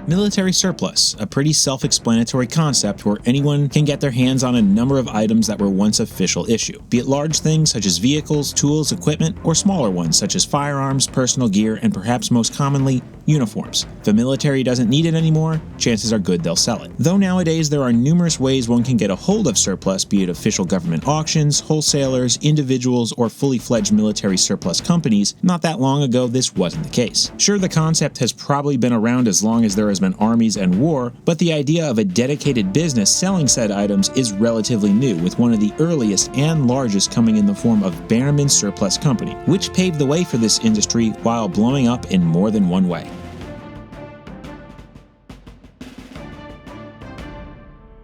Military surplus, a pretty self-explanatory concept where anyone can get their hands on a number of items that were once official issue, be it large things such as vehicles, tools, equipment, or smaller ones such as firearms, personal gear, and perhaps most commonly, uniforms. If the military doesn't need it anymore, chances are good they'll sell it. Though nowadays there are numerous ways one can get a hold of surplus, be it official government auctions, wholesalers, individuals, or fully fledged military surplus companies, not that long ago this wasn't the case. Sure, the concept has probably been around as long as there has been armies and war, but the idea of a dedicated business selling said items is relatively new, with one of the earliest and largest coming in the form of Bannerman Surplus Company, which paved the way for this industry while blowing up in more than one way.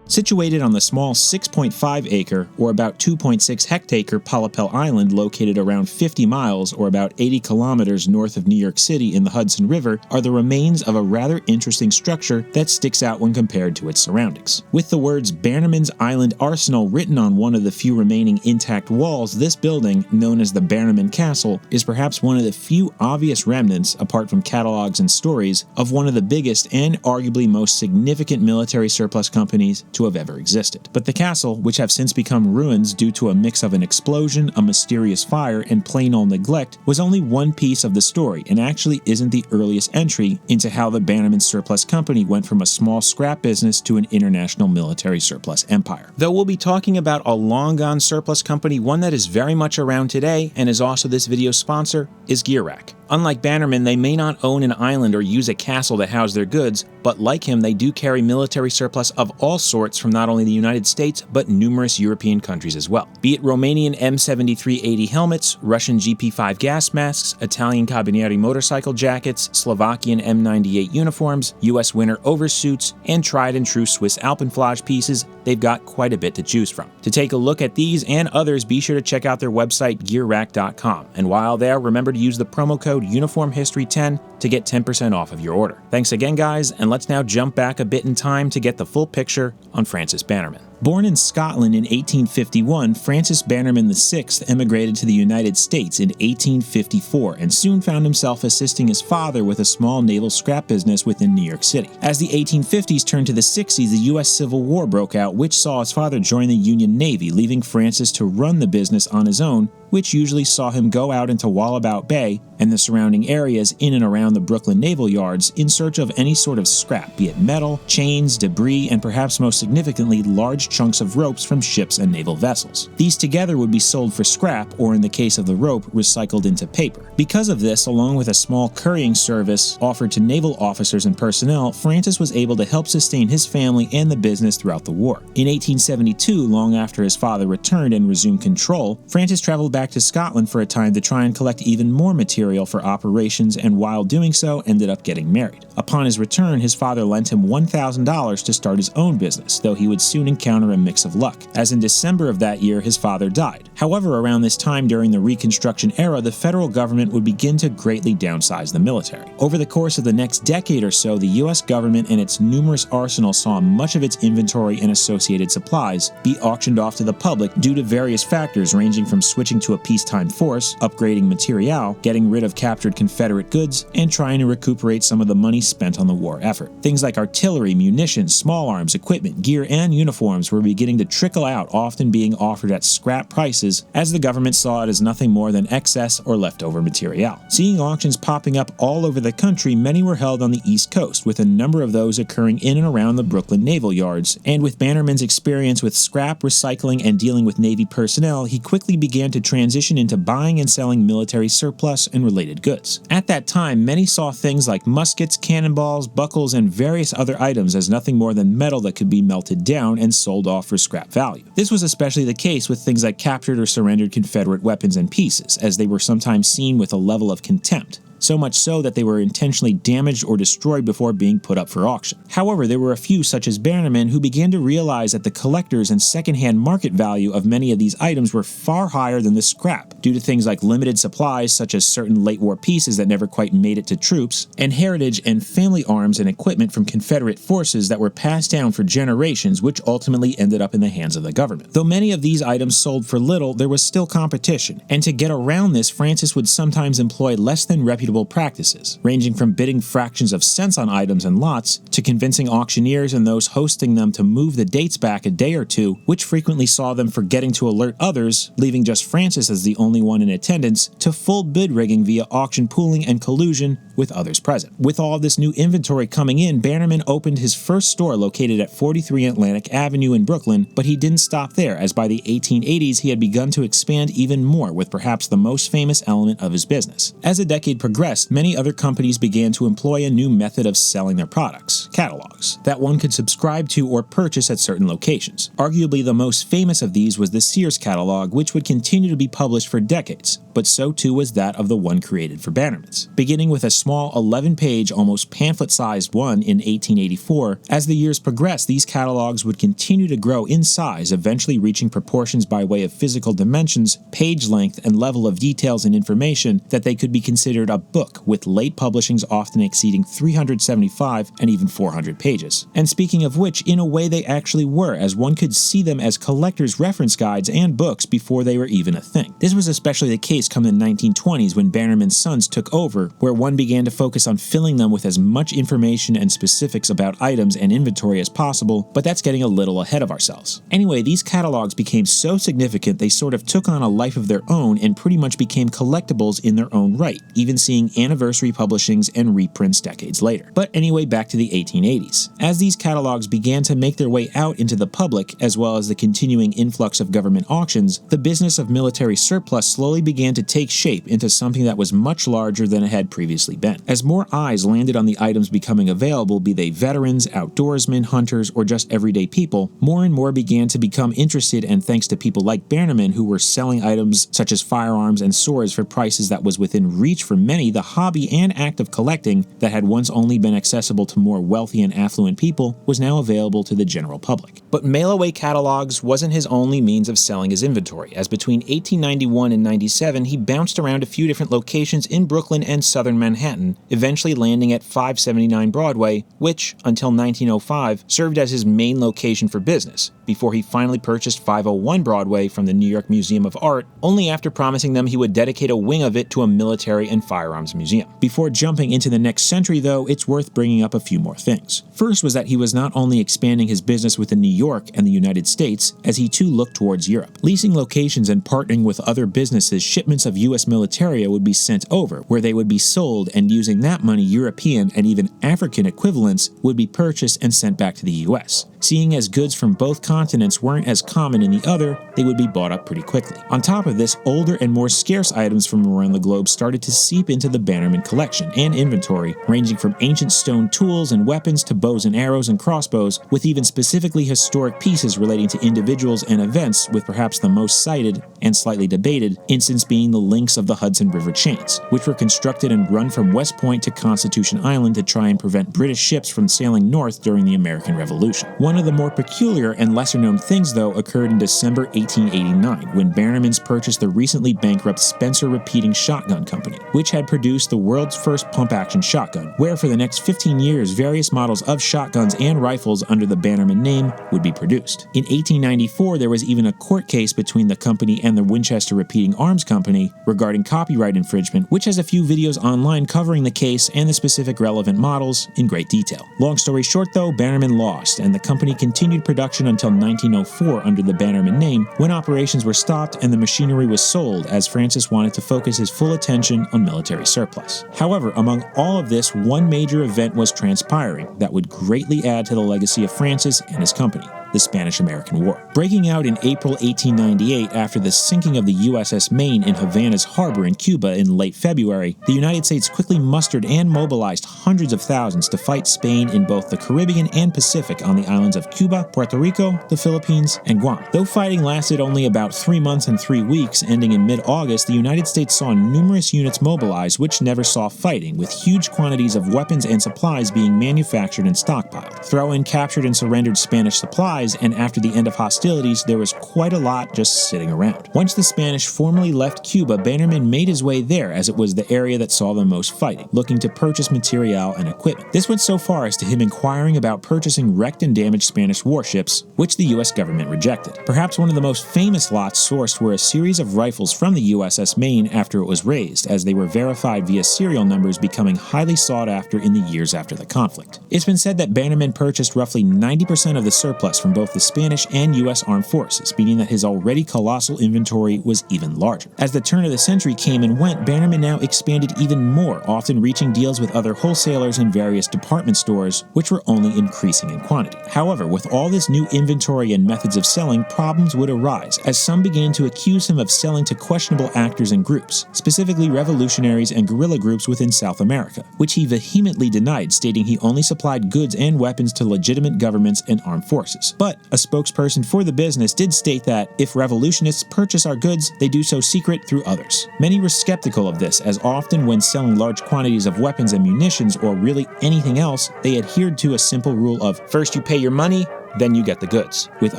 Situated on the small 6.5-acre or about 2.6 hectare Pollepel Island located around 50 miles or about 80 kilometers north of New York City in the Hudson River are the remains of a rather interesting structure that sticks out when compared to its surroundings. With the words Bannerman Island Arsenal written on one of the few remaining intact walls, this building, known as the Bannerman Castle, is perhaps one of the few obvious remnants, apart from catalogs and stories, of one of the biggest and arguably most significant military surplus companies to have ever existed. But the castle, which have since become ruins due to a mix of an explosion, a mysterious fire, and plain old neglect, was only one piece of the story and actually isn't the earliest entry into how the Bannerman Surplus Company went from a small scrap business to an international military surplus empire. Though we'll be talking about a long-gone surplus company, one that is very much around today and is also this video's sponsor, is Gear Rack. Unlike Bannerman, they may not own an island or use a castle to house their goods, but like him, they do carry military surplus of all sorts from not only the United States, but numerous European countries as well. Be it Romanian M7380 helmets, Russian GP5 gas masks, Italian Carabinieri motorcycle jackets, Slovakian M98 uniforms, US winter oversuits, and tried and true Swiss Alpenflage pieces, they've got quite a bit to choose from. To take a look at these and others, be sure to check out their website, gearrack.com. And while there, remember to use the promo code UNIFORMHISTORY10 to get 10% off of your order. Thanks again, guys, and let's now jump back a bit in time to get the full picture on Francis Bannerman. Born in Scotland in 1851, Francis Bannerman VI emigrated to the United States in 1854 and soon found himself assisting his father with a small naval scrap business within New York City. As the 1850s turned to the 60s, the U.S. Civil War broke out, which saw his father join the Union Navy, leaving Francis to run the business on his own, which usually saw him go out into Wallabout Bay and the surrounding areas in and around the Brooklyn naval yards in search of any sort of scrap, be it metal, chains, debris, and perhaps most significantly, large chunks of ropes from ships and naval vessels. These together would be sold for scrap, or in the case of the rope, recycled into paper. Because of this, along with a small couriering service offered to naval officers and personnel, Francis was able to help sustain his family and the business throughout the war. In 1872, long after his father returned and resumed control, Francis traveled back to Scotland for a time to try and collect even more material for operations, and while doing so, ended up getting married. Upon his return, his father lent him $1,000 to start his own business, though he would soon encounter a mix of luck, as in December of that year his father died. However, around this time during the Reconstruction era, the federal government would begin to greatly downsize the military. Over the course of the next decade or so, the U.S. government and its numerous arsenals saw much of its inventory and associated supplies be auctioned off to the public due to various factors ranging from switching to a peacetime force, upgrading materiel, getting rid of captured Confederate goods, and trying to recuperate some of the money spent on the war effort. Things like artillery, munitions, small arms, equipment, gear, and uniforms were beginning to trickle out, often being offered at scrap prices, as the government saw it as nothing more than excess or leftover material. Seeing auctions popping up all over the country, many were held on the East Coast, with a number of those occurring in and around the Brooklyn naval yards, and with Bannerman's experience with scrap, recycling, and dealing with Navy personnel, he quickly began to transition into buying and selling military surplus and related goods. At that time, many saw things like muskets, cannonballs, buckles, and various other items as nothing more than metal that could be melted down and sold off for scrap value. This was especially the case with things like captured or surrendered Confederate weapons and pieces, as they were sometimes seen with a level of contempt. So much so that they were intentionally damaged or destroyed before being put up for auction. However, there were a few, such as Bannerman, who began to realize that the collectors and secondhand market value of many of these items were far higher than the scrap, due to things like limited supplies such as certain late war pieces that never quite made it to troops, and heritage and family arms and equipment from Confederate forces that were passed down for generations, which ultimately ended up in the hands of the government. Though many of these items sold for little, there was still competition, and to get around this, Francis would sometimes employ less than reputable unacceptable practices, ranging from bidding fractions of cents on items and lots, to convincing auctioneers and those hosting them to move the dates back a day or two, which frequently saw them forgetting to alert others, leaving just Francis as the only one in attendance, to full bid rigging via auction pooling and collusion with others present. With all this new inventory coming in, Bannerman opened his first store located at 43 Atlantic Avenue in Brooklyn, but he didn't stop there, as by the 1880s he had begun to expand even more with perhaps the most famous element of his business. As the decade progressed, many other companies began to employ a new method of selling their products, catalogs, that one could subscribe to or purchase at certain locations. Arguably the most famous of these was the Sears catalog, which would continue to be published for decades, but so too was that of the one created for Bannerman's. Beginning with a small 11-page, almost pamphlet-sized one in 1884, as the years progressed, these catalogs would continue to grow in size, eventually reaching proportions by way of physical dimensions, page length, and level of details and information that they could be considered a book, with late publishings often exceeding 375 and even 400 pages. And speaking of which, in a way they actually were, as one could see them as collectors' reference guides and books before they were even a thing. This was especially the case come the 1920s when Bannerman's sons took over, where one began to focus on filling them with as much information and specifics about items and inventory as possible, but that's getting a little ahead of ourselves. Anyway, these catalogs became so significant they sort of took on a life of their own and pretty much became collectibles in their own right, even seeing anniversary publishings and reprints decades later. But anyway, back to the 1880s. As these catalogs began to make their way out into the public, as well as the continuing influx of government auctions, the business of military surplus slowly began to take shape into something that was much larger than it had previously been. As more eyes landed on the items becoming available, be they veterans, outdoorsmen, hunters, or just everyday people, more and more began to become interested, and thanks to people like Bannerman who were selling items such as firearms and swords for prices that was within reach for many, the hobby and act of collecting that had once only been accessible to more wealthy and affluent people was now available to the general public. But mail-away catalogs wasn't his only means of selling his inventory, as between 1891 and 97 he bounced around a few different locations in Brooklyn and southern Manhattan, eventually landing at 579 Broadway, which, until 1905, served as his main location for business, before he finally purchased 501 Broadway from the New York Museum of Art, only after promising them he would dedicate a wing of it to a military and firearms museum. Before jumping into the next century, though, it's worth bringing up a few more things. First was that he was not only expanding his business within New York and the United States, as he too looked towards Europe. Leasing locations and partnering with other businesses, shipments of U.S. militaria would be sent over, where they would be sold, and using that money, European and even African equivalents would be purchased and sent back to the U.S. Seeing as goods from both continents weren't as common in the other, they would be bought up pretty quickly. On top of this, older and more scarce items from around the globe started to seep into the Bannerman collection and inventory, ranging from ancient stone tools and weapons to bows and arrows and crossbows, with even specifically historic pieces relating to individuals and events, with perhaps the most cited and slightly debated instance being the links of the Hudson River chains, which were constructed and run from West Point to Constitution Island to try and prevent British ships from sailing north during the American Revolution. One of the more peculiar and lesser-known things, though, occurred in December 1889, when Bannerman's purchased the recently bankrupt Spencer Repeating Shotgun Company, which had produced the world's first pump-action shotgun, where for the next 15 years various models of shotguns and rifles under the Bannerman name would be produced. In 1894, there was even a court case between the company and the Winchester Repeating Arms Company regarding copyright infringement, which has a few videos online covering the case and the specific relevant models in great detail. Long story short, though, Bannerman lost, and the company continued production until 1904 under the Bannerman name, when operations were stopped and the machinery was sold, as Francis wanted to focus his full attention on military surplus. However, among all of this, one major event was transpiring that would greatly add to the legacy of Francis and his company: the Spanish-American War. Breaking out in April 1898 after the sinking of the USS Maine in Havana's harbor in Cuba in late February, the United States quickly mustered and mobilized hundreds of thousands to fight Spain in both the Caribbean and Pacific on the islands of Cuba, Puerto Rico, the Philippines, and Guam. Though fighting lasted only about 3 months and 3 weeks, ending in mid-August, the United States saw numerous units mobilized which never saw fighting, with huge quantities of weapons and supplies being manufactured and stockpiled. Throw in captured and surrendered Spanish supplies, supplies, and after the end of hostilities, there was quite a lot just sitting around. Once the Spanish formally left Cuba, Bannerman made his way there, as it was the area that saw the most fighting, looking to purchase material and equipment. This went so far as to him inquiring about purchasing wrecked and damaged Spanish warships, which the US government rejected. Perhaps one of the most famous lots sourced were a series of rifles from the USS Maine after it was raised, as they were verified via serial numbers, becoming highly sought after in the years after the conflict. It's been said that Bannerman purchased roughly 90% of the surplus from both the Spanish and US armed forces, meaning that his already colossal inventory was even larger. As the turn of the century came and went, Bannerman now expanded even more, often reaching deals with other wholesalers and various department stores, which were only increasing in quantity. However, with all this new inventory and methods of selling, problems would arise, as some began to accuse him of selling to questionable actors and groups, specifically revolutionaries and guerrilla groups within South America, which he vehemently denied, stating he only supplied goods and weapons to legitimate governments and armed forces. But a spokesperson for the business did state that if revolutionists purchase our goods, they do so secret through others. Many were skeptical of this, as often when selling large quantities of weapons and munitions, or really anything else, they adhered to a simple rule of first you pay your money, then you get the goods, with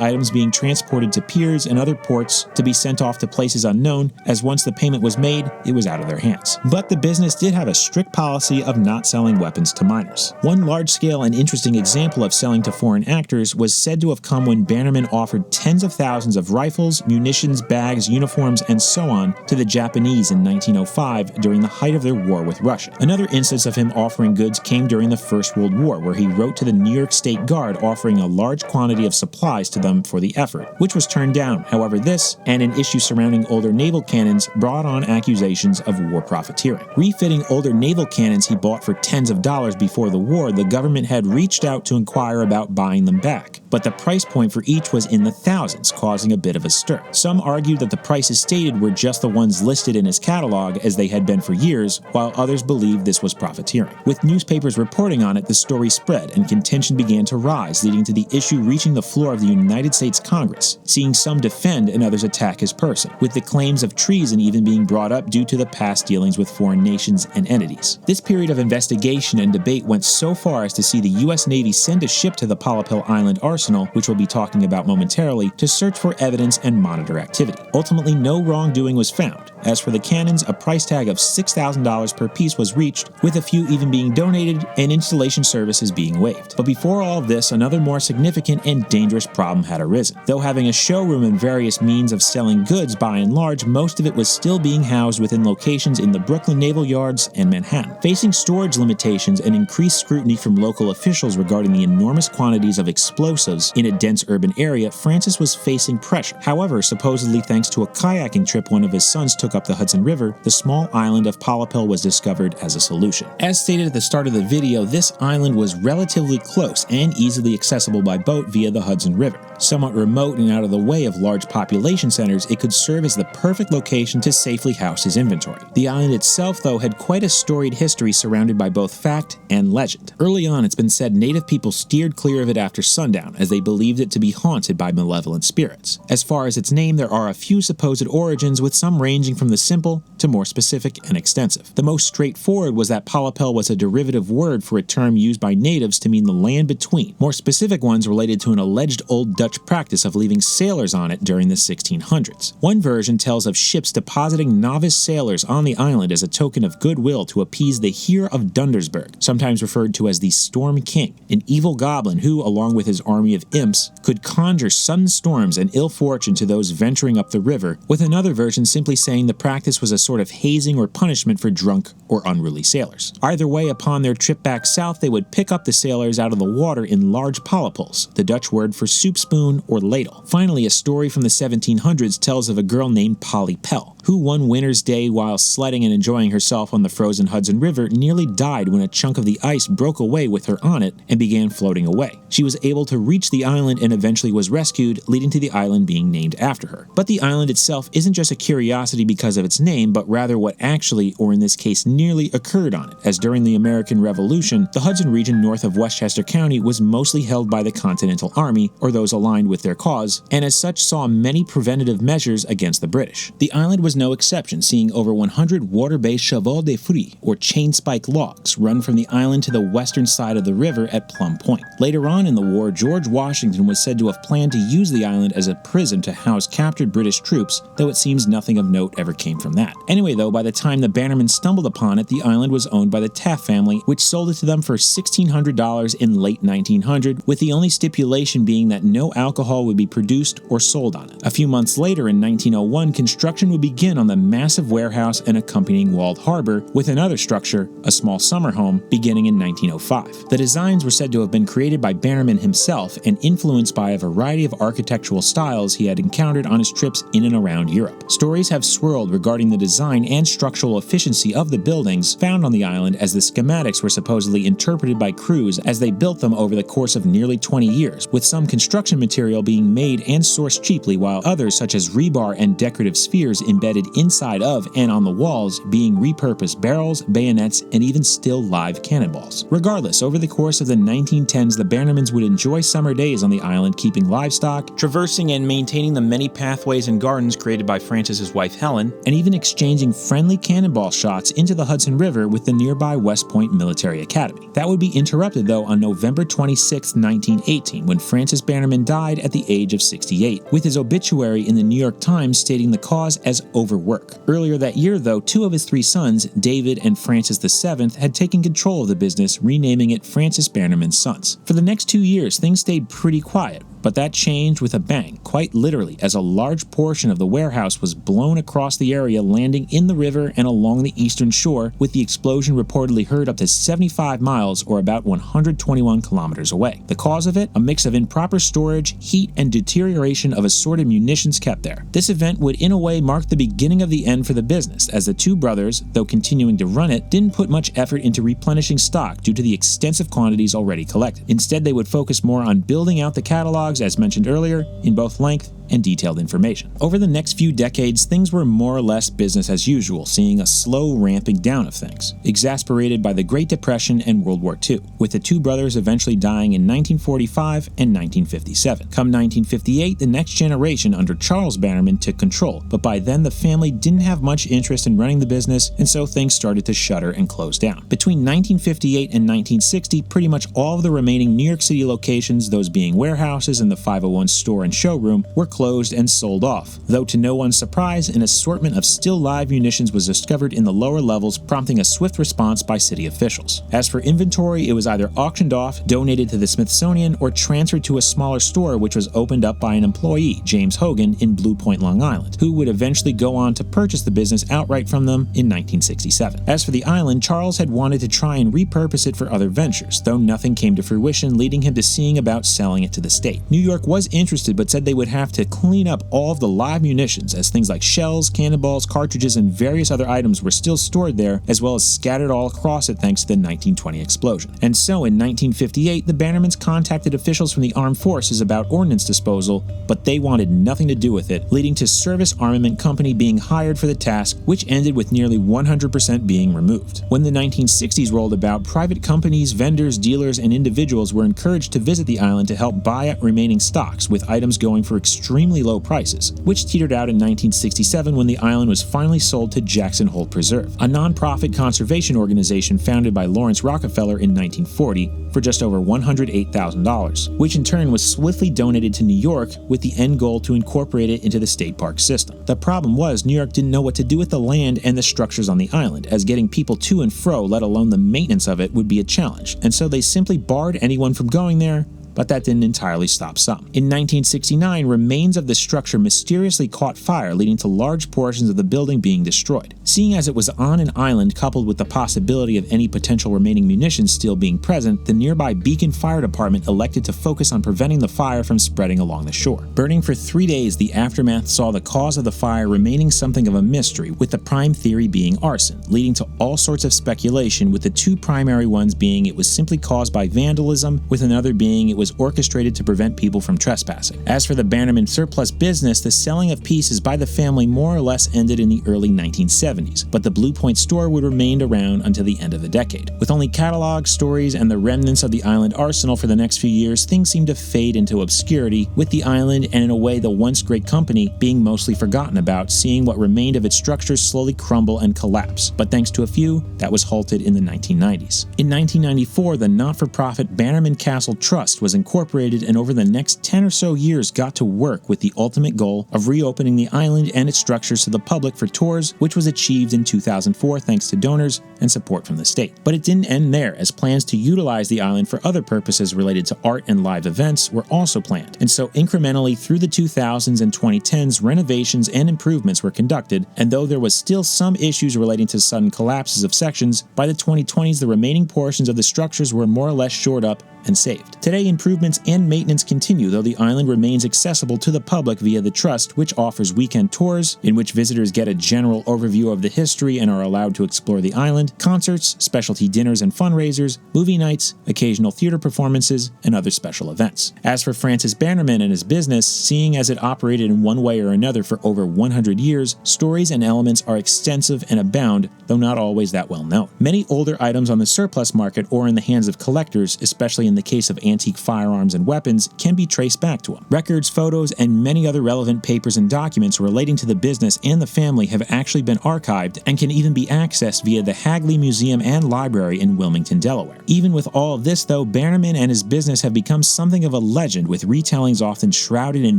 items being transported to piers and other ports to be sent off to places unknown, as once the payment was made, it was out of their hands. But the business did have a strict policy of not selling weapons to minors. One large-scale and interesting example of selling to foreign actors was said to have come when Bannerman offered tens of thousands of rifles, munitions, bags, uniforms, and so on to the Japanese in 1905 during the height of their war with Russia. Another instance of him offering goods came during the First World War, where he wrote to the New York State Guard offering a large quantity of supplies to them for the effort, which was turned down. However, this, and an issue surrounding older naval cannons, brought on accusations of war profiteering. Refitting older naval cannons he bought for tens of dollars before the war, the government had reached out to inquire about buying them back, but the price point for each was in the thousands, causing a bit of a stir. Some argued that the prices stated were just the ones listed in his catalog, as they had been for years, while others believed this was profiteering. With newspapers reporting on it, the story spread, and contention began to rise, leading to the issue reaching the floor of the United States Congress, seeing some defend and others attack his person, with the claims of treason even being brought up due to the past dealings with foreign nations and entities. This period of investigation and debate went so far as to see the U.S. Navy send a ship to the Pollepel Island Arsenal, which we'll be talking about momentarily, to search for evidence and monitor activity. Ultimately, no wrongdoing was found. As for the cannons, a price tag of $6,000 per piece was reached, with a few even being donated and installation services being waived. But before all of this, another more significant and dangerous problem had arisen. Though having a showroom and various means of selling goods by and large, most of it was still being housed within locations in the Brooklyn Naval Yards and Manhattan. Facing storage limitations and increased scrutiny from local officials regarding the enormous quantities of explosives in a dense urban area, Francis was facing pressure. However, supposedly thanks to a kayaking trip one of his sons took up the Hudson River, the small island of Pollepel was discovered as a solution. As stated at the start of the video, this island was relatively close and easily accessible by boat via the Hudson River. Somewhat remote and out of the way of large population centers, it could serve as the perfect location to safely house his inventory. The island itself, though, had quite a storied history surrounded by both fact and legend. Early on, it's been said native people steered clear of it after sundown, as they believed it to be haunted by malevolent spirits. As far as its name, there are a few supposed origins, with some ranging from the simple to more specific and extensive. The most straightforward was that Pollepel was a derivative word for a term used by natives to mean the land between. More specific ones related to an alleged old Dutch practice of leaving sailors on it during the 1600s. One version tells of ships depositing novice sailors on the island as a token of goodwill to appease the Heer of Dundersburg, sometimes referred to as the Storm King, an evil goblin who, along with his army of imps, could conjure sudden storms and ill fortune to those venturing up the river, with another version simply saying the practice was a sort of hazing or punishment for drunk or unruly sailors. Either way, upon their trip back south, they would pick up the sailors out of the water in large pollepels, the Dutch word for soup spoon or ladle. Finally, a story from the 1700s tells of a girl named Pollepel, who one winter's day while sledding and enjoying herself on the frozen Hudson River nearly died when a chunk of the ice broke away with her on it and began floating away. She was able to reach the island and eventually was rescued, leading to the island being named after her. But the island itself isn't just a curiosity because of its name, but rather what actually, or in this case nearly, occurred on it, as during the American Revolution, the Hudson region north of Westchester County was mostly held by the Continental Army, or those along aligned with their cause, and as such saw many preventative measures against the British. The island was no exception, seeing over 100 water-based chevaux de frise, or chain-spike logs, run from the island to the western side of the river at Plum Point. Later on in the war, George Washington was said to have planned to use the island as a prison to house captured British troops, though it seems nothing of note ever came from that. Anyway though, by the time the Bannermans stumbled upon it, the island was owned by the Taft family, which sold it to them for $1,600 in late 1900, with the only stipulation being that no alcohol would be produced or sold on it. A few months later, in 1901, construction would begin on the massive warehouse and accompanying walled harbor, with another structure, a small summer home, beginning in 1905. The designs were said to have been created by Bannerman himself and influenced by a variety of architectural styles he had encountered on his trips in and around Europe. Stories have swirled regarding the design and structural efficiency of the buildings found on the island, as the schematics were supposedly interpreted by crews as they built them over the course of nearly 20 years, with some construction material being made and sourced cheaply, while others such as rebar and decorative spheres embedded inside of and on the walls being repurposed barrels, bayonets, and even still live cannonballs. Regardless, over the course of the 1910s, the Bannermans would enjoy summer days on the island, keeping livestock, traversing and maintaining the many pathways and gardens created by Francis's wife Helen, and even exchanging friendly cannonball shots into the Hudson River with the nearby West Point Military Academy. That would be interrupted though on November 26, 1918, when Francis Bannerman died at the age of 68, with his obituary in the New York Times stating the cause as overwork. Earlier that year though, two of his three sons, David and Francis VII, had taken control of the business, renaming it Francis Bannerman Sons. For the next 2 years, things stayed pretty quiet, but that changed with a bang, quite literally, as a large portion of the warehouse was blown across the area, landing in the river and along the eastern shore, with the explosion reportedly heard up to 75 miles or about 121 kilometers away. The cause of it? A mix of improper storage, heat, and deterioration of assorted munitions kept there. This event would in a way mark the beginning of the end for the business, as the two brothers, though continuing to run it, didn't put much effort into replenishing stock due to the extensive quantities already collected. Instead, they would focus more on building out the catalogs, as mentioned earlier, in both length and detailed information. Over the next few decades, things were more or less business as usual, seeing a slow ramping down of things, exasperated by the Great Depression and World War II, with the two brothers eventually dying in 1945 and 1957. Come 1958, the next generation under Charles Bannerman took control, but by then the family didn't have much interest in running the business, and so things started to shutter and close down. Between 1958 and 1960, pretty much all of the remaining New York City locations, those being warehouses and the 501 store and showroom, were closed and sold off, though to no one's surprise, an assortment of still live munitions was discovered in the lower levels, prompting a swift response by city officials. As for inventory, it was either auctioned off, donated to the Smithsonian, or transferred to a smaller store which was opened up by an employee, James Hogan, in Blue Point, Long Island, who would eventually go on to purchase the business outright from them in 1967. As for the island, Charles had wanted to try and repurpose it for other ventures, though nothing came to fruition, leading him to seeing about selling it to the state. New York was interested, but said they would have to clean up all of the live munitions, as things like shells, cannonballs, cartridges, and various other items were still stored there, as well as scattered all across it thanks to the 1920 explosion. And so in 1958, the Bannermans contacted officials from the armed forces about ordnance disposal, but they wanted nothing to do with it, leading to Service Armament Company being hired for the task, which ended with nearly 100% being removed. When the 1960s rolled about, private companies, vendors, dealers, and individuals were encouraged to visit the island to help buy up remaining stocks, with items going for extremely low prices, which teetered out in 1967 when the island was finally sold to Jackson Hole Preserve, a non-profit conservation organization founded by Lawrence Rockefeller in 1940 for just over $108,000, which in turn was swiftly donated to New York with the end goal to incorporate it into the state park system. The problem was New York didn't know what to do with the land and the structures on the island, as getting people to and fro, let alone the maintenance of it, would be a challenge, and so they simply barred anyone from going there, but that didn't entirely stop some. In 1969, remains of the structure mysteriously caught fire, leading to large portions of the building being destroyed. Seeing as it was on an island, coupled with the possibility of any potential remaining munitions still being present, the nearby Beacon Fire Department elected to focus on preventing the fire from spreading along the shore. Burning for 3 days, the aftermath saw the cause of the fire remaining something of a mystery, with the prime theory being arson, leading to all sorts of speculation, with the two primary ones being it was simply caused by vandalism, with another being it was was orchestrated to prevent people from trespassing. As for the Bannerman surplus business, the selling of pieces by the family more or less ended in the early 1970s, but the Blue Point store would remain around until the end of the decade. With only catalogs, stories, and the remnants of the Island Arsenal for the next few years, things seemed to fade into obscurity, with the island, and in a way the once great company, being mostly forgotten about, seeing what remained of its structures slowly crumble and collapse. But thanks to a few, that was halted in the 1990s. In 1994, the not-for-profit Bannerman Castle Trust was incorporated, and over the next 10 or so years got to work with the ultimate goal of reopening the island and its structures to the public for tours, which was achieved in 2004 thanks to donors and support from the state. But it didn't end there, as plans to utilize the island for other purposes related to art and live events were also planned. And so incrementally through the 2000s and 2010s, renovations and improvements were conducted, and though there was still some issues relating to sudden collapses of sections, by the 2020s the remaining portions of the structures were more or less shored up and saved. Today, improvements and maintenance continue, though the island remains accessible to the public via the Trust, which offers weekend tours in which visitors get a general overview of the history and are allowed to explore the island, concerts, specialty dinners and fundraisers, movie nights, occasional theater performances, and other special events. As for Francis Bannerman and his business, seeing as it operated in one way or another for over 100 years, stories and elements are extensive and abound, though not always that well known. Many older items on the surplus market or in the hands of collectors, especially in the case of antique firearms and weapons, can be traced back to him. Records, photos, and many other relevant papers and documents relating to the business and the family have actually been archived and can even be accessed via the Hagley Museum and Library in Wilmington, Delaware. Even with all of this, though, Bannerman and his business have become something of a legend, with retellings often shrouded in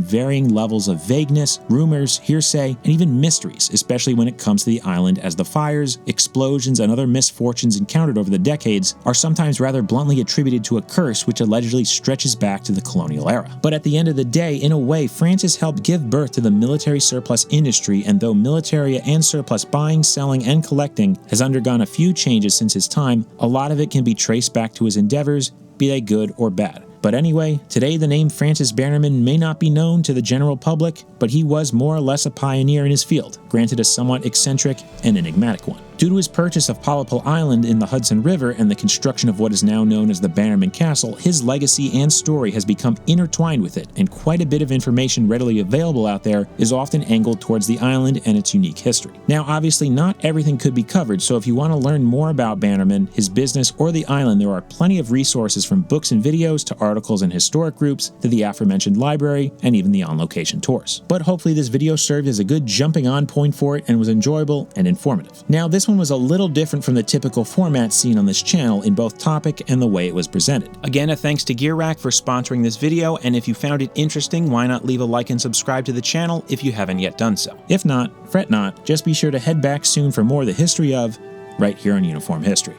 varying levels of vagueness, rumors, hearsay, and even mysteries, especially when it comes to the island, as the fires, explosions, and other misfortunes encountered over the decades are sometimes rather bluntly attributed to a curse which allegedly stretches back to the colonial era. But at the end of the day, in a way, Francis helped give birth to the military surplus industry, and though military and surplus buying, selling, and collecting has undergone a few changes since his time, a lot of it can be traced back to his endeavors, be they good or bad. But anyway, today the name Francis Bannerman may not be known to the general public, but he was more or less a pioneer in his field, granted a somewhat eccentric and enigmatic one. Due to his purchase of Pollepel Island in the Hudson River and the construction of what is now known as the Bannerman Castle, his legacy and story has become intertwined with it, and quite a bit of information readily available out there is often angled towards the island and its unique history. Now, obviously, not everything could be covered, so if you want to learn more about Bannerman, his business, or the island, there are plenty of resources, from books and videos to articles in historic groups to the aforementioned library and even the on-location tours. But hopefully this video served as a good jumping-on point for it and was enjoyable and informative. Now, this one was a little different from the typical format seen on this channel in both topic and the way it was presented. Again, a thanks to Gear Rack for sponsoring this video, and if you found it interesting, why not leave a like and subscribe to the channel if you haven't yet done so. If not, fret not, just be sure to head back soon for more of the history of, right here on Uniform History.